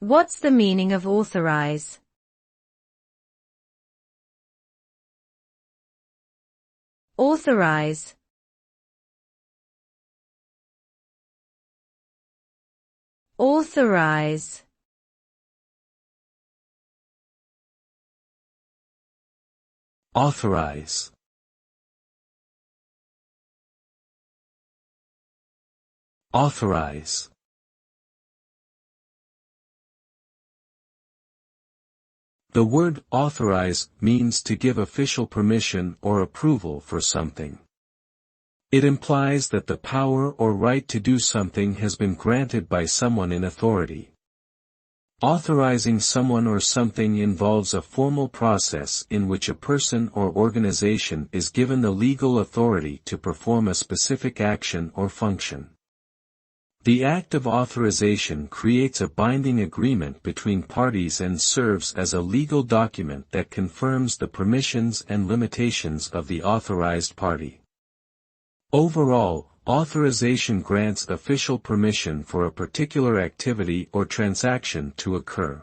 What's the meaning of authorize? Authorize. Authorize. Authorize. Authorize. The word authorize means to give official permission or approval for something. It implies that the power or right to do something has been granted by someone in authority. Authorizing someone or something involves a formal process in which a person or organization is given the legal authority to perform a specific action or function. The act of authorization creates a binding agreement between parties and serves as a legal document that confirms the permissions and limitations of the authorized party. Overall, authorization grants official permission for a particular activity or transaction to occur.